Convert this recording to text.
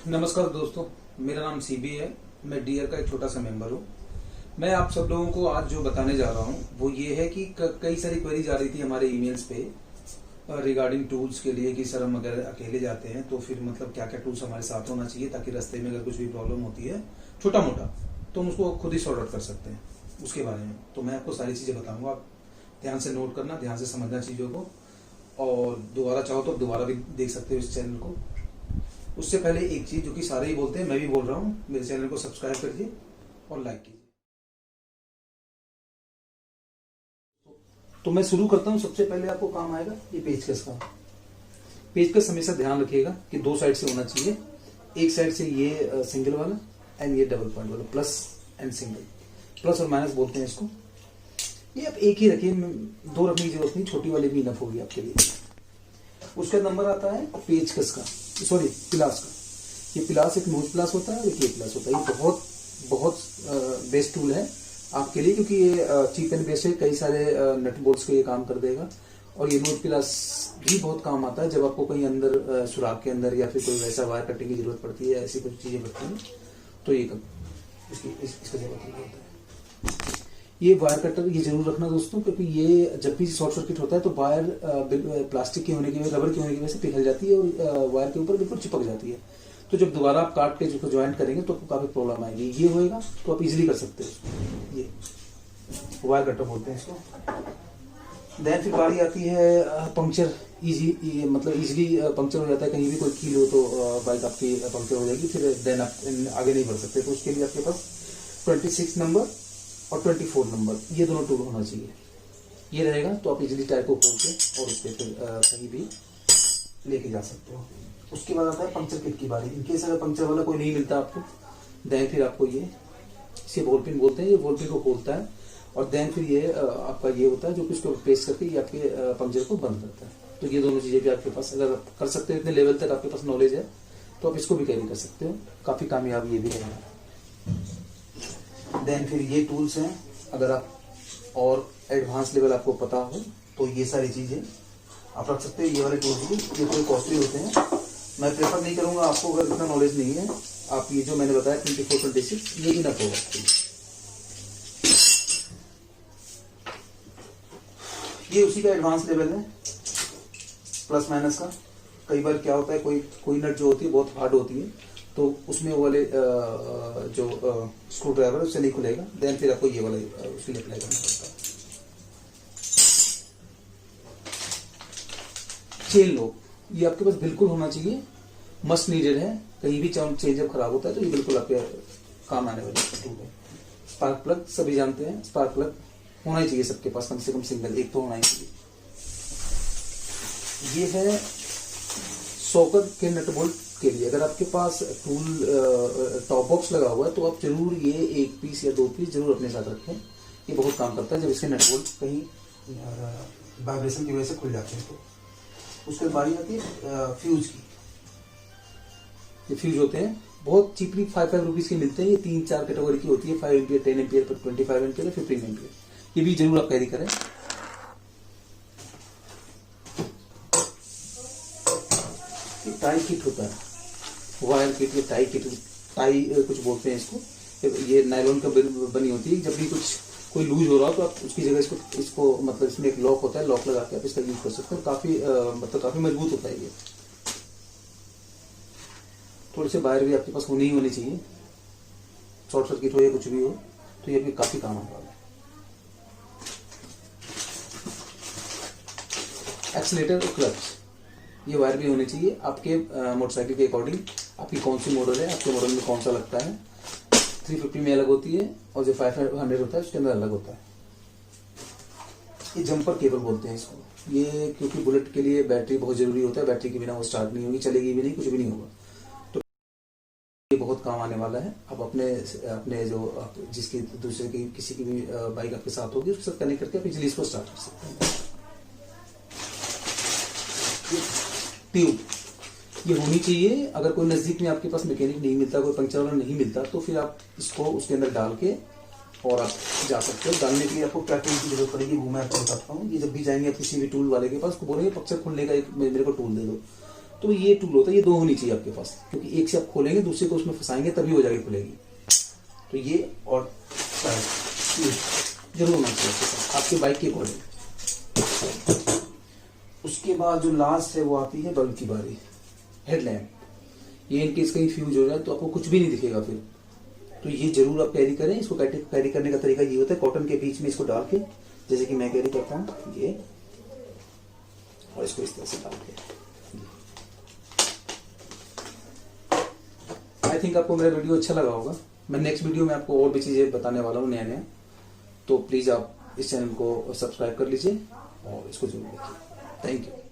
नमस्कार दोस्तों, मेरा नाम सीबी है। मैं डीआर का एक छोटा सा मेंबर हूँ। मैं आप सब लोगों को आज जो बताने जा रहा हूँ वो ये है कि कई सारी क्वेरीज आ रही थी हमारे ईमेल्स पे रिगार्डिंग टूल्स के लिए कि सर हम अगर अकेले जाते हैं तो फिर मतलब क्या क्या टूल्स हमारे साथ होना चाहिए ताकि रास्ते में अगर कुछ भी प्रॉब्लम होती है छोटा मोटा तो हम उसको खुद ही सॉर्ट आउट कर सकते हैं। उसके बारे में तो मैं आपको सारी चीज़ें बताऊँगा। आप ध्यान से नोट करना, ध्यान से समझना चीज़ों को, और दोबारा चाहो तो दोबारा भी देख सकते हो इस चैनल को। उससे पहले एक चीज जो कि सारे ही बोलते हैं, मैं भी बोल रहा हूँ, मेरे चैनल को सब्सक्राइब करिए और लाइक कीजिए। तो मैं शुरू करता हूँ। सबसे पहले आपको काम आएगा ये पेचकस का। पेचकस हमेशा ध्यान रखिएगा कि दो साइड से होना चाहिए। एक साइड से ये सिंगल वाला एंड ये डबल पॉइंट वाला, प्लस एंड सिंगल, प्लस और माइनस बोलते हैं इसको। ये आप एक ही रखिए, दो रखने की जरूरत नहीं, छोटी वाली भी इनफ होगी आपके लिए। उसका नंबर आता है पेचकस का, सॉरी पिलास का। ये पिलास एक नोज पिलास होता है और एक ये पिलास होता है। ये बहुत बहुत बेस्ट टूल है आपके लिए क्योंकि ये चीप एंड बेस्ट है। कई सारे नट बोल्ट्स को ये काम कर देगा। और ये नोज पिलास भी बहुत काम आता है जब आपको कहीं अंदर सुराख के अंदर या फिर कोई वैसा वायर कटिंग की जरूरत पड़ती है, ऐसी कुछ चीजें पड़ती हैं तो ये इसका जरूरत नहीं होता है। ये वायर कटर ये जरूर रखना दोस्तों, क्योंकि ये जब भी शॉर्ट सर्किट होता है तो वायर प्लास्टिक के होने की वजह, रबर के होने की वजह से पिघल जाती है और वायर के ऊपर बिल्कुल चिपक जाती है। तो जब दोबारा आप काट के जिसको ज्वाइंट करेंगे तो आपको काफी प्रॉब्लम आएगी। ये होएगा तो आप इजीली कर सकते हो। ये वायर कटर बोलते हैं इसको। देन फिर बारी आती है पंक्चर। मतलब इजीली पंक्चर हो जाता है, कहीं भी कोई कील हो तो बाइक आपकी पंक्चर हो जाएगी, फिर देन आप आगे नहीं बढ़ सकते। तो उसके लिए आपके पास 26 नंबर और 24 नंबर ये दोनों टूल होना चाहिए। ये रहेगा तो आप इजीली टायर को खोल के और उसके फिर कहीं भी लेके जा सकते हो। उसके बाद आता है पंक्चर किट की बारी। इनकेस अगर पंक्चर वाला कोई नहीं मिलता आपको, देन फिर आपको ये इसे बॉल पिन बोलते हैं। ये बॉल पिन को खोलता है और देन फिर ये आपका ये होता है जो कि उसको पेस्ट करके ये आपके पंक्चर को बंद करता है। तो ये दोनों चीजें भी आपके पास अगर आप कर सकते हो, इतने लेवल तक आपके पास नॉलेज है तो आप इसको भी कैरी कर सकते हो। काफी कामयाब ये भी रहेगा। देन फिर ये टूल्स हैं, अगर आप और एडवांस लेवल आपको पता हो तो ये सारी चीजें आप रख सकते हो। ये वाले टूल्स भी ये थोड़े कॉस्टली होते हैं, मैं प्रेफर नहीं करूंगा आपको अगर इतना नॉलेज नहीं है। आप ये जो मैंने बताया 24, 26 ये इनफ होगा आपके लिए। ये उसी का एडवांस लेवल है प्लस माइनस का। कई बार क्या होता है कोई नट जो होती है बहुत हार्ड होती है तो उसमें वो वाले जो स्क्रू ड्राइवर उससे नहीं खुलेगा। देन फिर आपको ये वाला उसके लिए अप्लाई करना पड़ता है। चेन लॉक ये आपके पास बिल्कुल होना चाहिए, मस्ट नीडेड है। कहीं भी चेन जब खराब होता है तो ये बिल्कुल आपके काम आने वाली टूल है। स्पार्क प्लग सभी जानते हैं, स्पार्क प्लग होना ही चाहिए सबके पास, कम से कम सिंगल एक तो होना ही चाहिए। ये है सॉकेट के नट बोल्ट के लिए। अगर आपके पास टूल टॉप बॉक्स लगा हुआ है तो आप जरूर ये एक पीस या दो पीस जरूर अपने साथ रखें। ये बहुत काम करता है जब इसके नट बोल्ट कहीं वाइब्रेशन की वजह से खुल जाते हैं। तो उसके बाद बारी आती है फ्यूज की। ये फ्यूज होते हैं बहुत चीपली 5 रुपीज के मिलते हैं। ये 3-4 कैटेगरी की होती है, 5 एम्पियर, 10 एम्पियर, 25 एम्पियर, 15 एम्पियर। ये भी जरूर आप कैरी करें। टाई किट होता है, वायर किट या टाई किट, टाई कुछ बोलते हैं इसको। ये नायलॉन का बनी होती है। जब भी कोई लूज हो रहा हो तो आप उसकी जगह इसको मतलब इसमें एक लॉक होता है, लॉक लगा के आप इसका यूज कर सकते हो। काफी मजबूत होता है ये। थोड़े से वायर भी आपके पास होनी ही होनी चाहिए, शॉर्ट सर्किट हो या कुछ भी हो तो ये भी काफी काम आने वाला है। एक्सीलेटर और क्लच ये वायर भी होने चाहिए आपके मोटरसाइकिल के अकॉर्डिंग। आपकी कौन सी मॉडल है, आपके मॉडल में कौन सा लगता है। 350 में अलग होती है और जो 500 होता है उसके अंदर अलग होता है। ये जंपर केबल बोलते हैं इसको। ये क्योंकि बुलेट के लिए बैटरी बहुत जरूरी होता है, बैटरी के बिना वो स्टार्ट नहीं होगी, चलेगी भी नहीं, कुछ भी नहीं होगा। तो ये बहुत काम आने वाला है। आप अपने जो जिसकी दूसरे की किसी की भी बाइक आपके साथ होगी उसके साथ कनेक्ट करके आप इजिली इसको स्टार्ट कर सकते हैं। ट्यूब ये होनी चाहिए। अगर कोई नजदीक में आपके पास मैकेनिक नहीं मिलता, कोई पंक्चर वाला नहीं मिलता तो फिर आप इसको उसके अंदर डाल के और आप जा सकते हो। डालने के लिए आपको क्या टूल की जरूरत पड़ेगी वो मैं आपको बताता हूँ। ये जब भी जाएंगे आप किसी भी टूल वाले के पास, उसको बोलेंगे पंक्चर खोलने का एक मेरे को टूल दे दो, तो ये टूल होता है, ये दो होनी चाहिए आपके पास, क्योंकि एक से आप खोलेंगे दूसरे को उसमें फंसाएंगे तभी हो जाएगी खुलेगी। तो ये और जरूर होना चाहिए आपके साथ आपके बाइक के अकॉर्डिंग। उसके बाद जो लास्ट है वो आती है बल्ब की बारी, हेडलैम्प। ये इनकेस कहीं फ्यूज हो जाए तो आपको कुछ भी नहीं दिखेगा फिर, तो ये जरूर आप कैरी करें। इसको कैरी करने का तरीका ये होता है, कॉटन के बीच में इसको डाल के, जैसे कि मैं कैरी करता हूँ ये, और इसको इस तरह से डाल के। आई थिंक आपको मेरा वीडियो अच्छा लगा होगा। मैं नेक्स्ट वीडियो में आपको और भी चीजें बताने वाला हूँ नया नया, तो प्लीज आप इस चैनल को सब्सक्राइब कर लीजिए और इसको जरूर देखिए। Thank you.